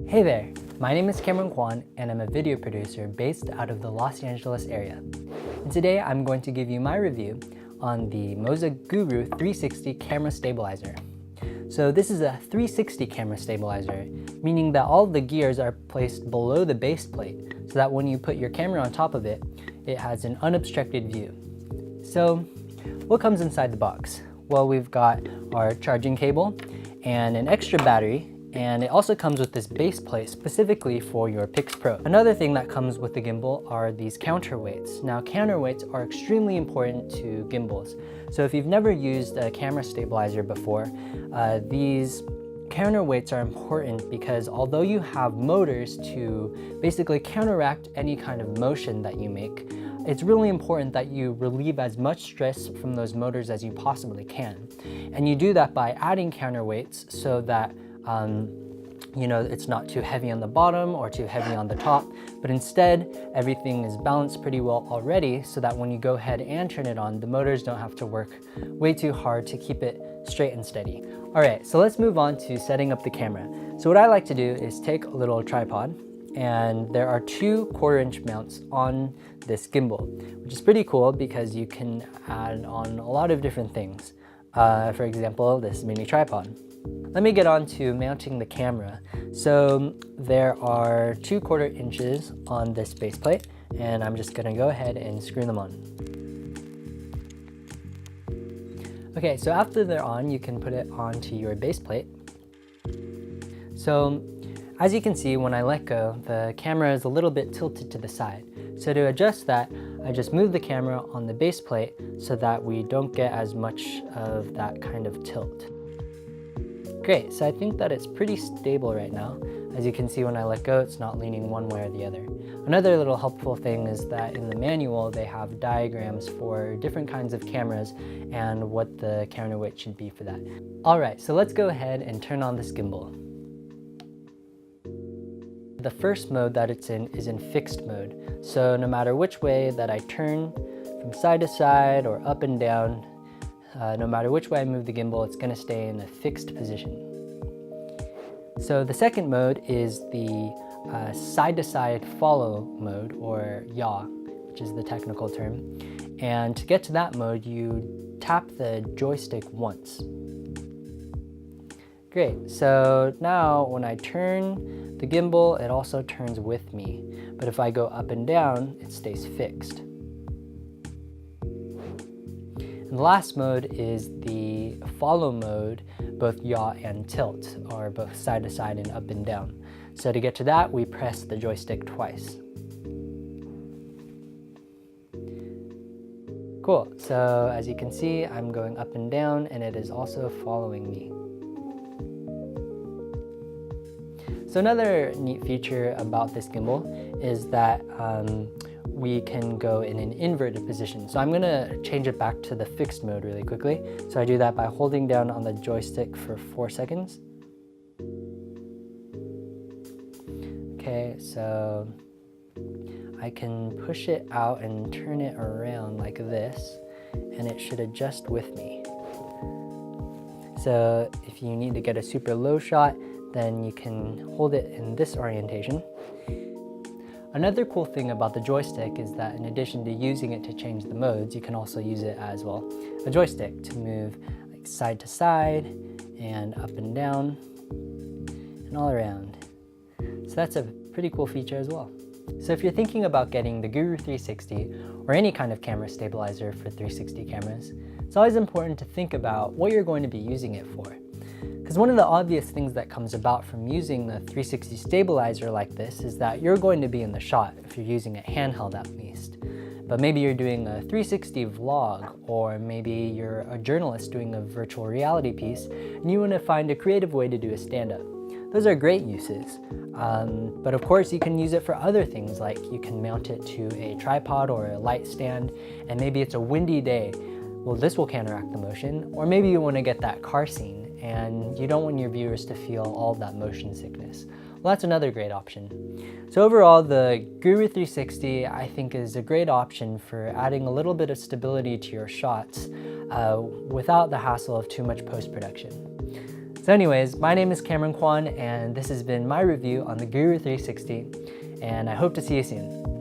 Hey there, my name is Cameron Quon and I'm a video producer based out of the Los Angeles area. And today I'm going to give you my review on the Moza Guru 360 camera stabilizer. So this is a 360 camera stabilizer, meaning that all the gears are placed below the base plate so that when you put your camera on top of it, it has an unobstructed view. So what comes inside the box? Well, we've got our charging cable and an extra battery, and it also comes with this base plate specifically for your Pix Pro. Another thing that comes with the gimbal are these counterweights. Now, counterweights are extremely important to gimbals. So if you've never used a camera stabilizer before, these counterweights are important because although you have motors to basically counteract any kind of motion that you make, it's really important that you relieve as much stress from those motors as you possibly can. And you do that by adding counterweights so that it's not too heavy on the bottom or too heavy on the top, but instead everything is balanced pretty well already so that when you go ahead and turn it on, the motors don't have to work way too hard to keep it straight and steady. All right, so let's move on to setting up the camera. So what I like to do is take a little tripod, and there are two 1/4-inch mounts on this gimbal, which is pretty cool because you can add on a lot of different things. For example, this mini tripod. Let me get on to mounting the camera. So there are two 1/4 inches on this base plate, and I'm just gonna go ahead and screw them on. Okay, so after they're on, you can put it onto your base plate. So as you can see, when I let go, the camera is a little bit tilted to the side. So to adjust that, I just move the camera on the base plate so that we don't get as much of that kind of tilt. Great, so I think that it's pretty stable right now. As you can see, when I let go, it's not leaning one way or the other. Another little helpful thing is that in the manual, they have diagrams for different kinds of cameras and what the counterweight should be for that. All right, so let's go ahead and turn on this gimbal. The first mode that it's in is in fixed mode. So no matter which way that I turn from side to side or up and down, no matter which way I move the gimbal, it's gonna stay in a fixed position. So the second mode is the side-to-side follow mode, or yaw, which is the technical term. And to get to that mode, you tap the joystick once. Great, so now when I turn the gimbal, it also turns with me. But if I go up and down, it stays fixed. And the last mode is the follow mode, both yaw and tilt, or both side to side and up and down. So to get to that, we press the joystick twice. Cool, so as you can see, I'm going up and down and it is also following me. So another neat feature about this gimbal is that we can go in an inverted position. So I'm gonna change it back to the fixed mode really quickly. So I do that by holding down on the joystick for 4 seconds. Okay, so I can push it out and turn it around like this, and it should adjust with me. So if you need to get a super low shot, then you can hold it in this orientation. Another cool thing about the joystick is that in addition to using it to change the modes, you can also use it as, well, a joystick to move like side to side and up and down and all around. So that's a pretty cool feature as well. So if you're thinking about getting the Guru 360 or any kind of camera stabilizer for 360 cameras, it's always important to think about what you're going to be using it for. Because one of the obvious things that comes about from using the 360 stabilizer like this is that you're going to be in the shot if you're using it handheld at least. But maybe you're doing a 360 vlog, or maybe you're a journalist doing a virtual reality piece and you want to find a creative way to do a stand-up. Those are great uses. But of course you can use it for other things, like you can mount it to a tripod or a light stand, and maybe it's a windy day. Well, this will counteract the motion. Or maybe you want to get that car scene and you don't want your viewers to feel all that motion sickness. Well, that's another great option. So overall, the Guru 360 I think is a great option for adding a little bit of stability to your shots without the hassle of too much post-production. So anyways, my name is Cameron Quon, and this has been my review on the Guru 360, and I hope to see you soon.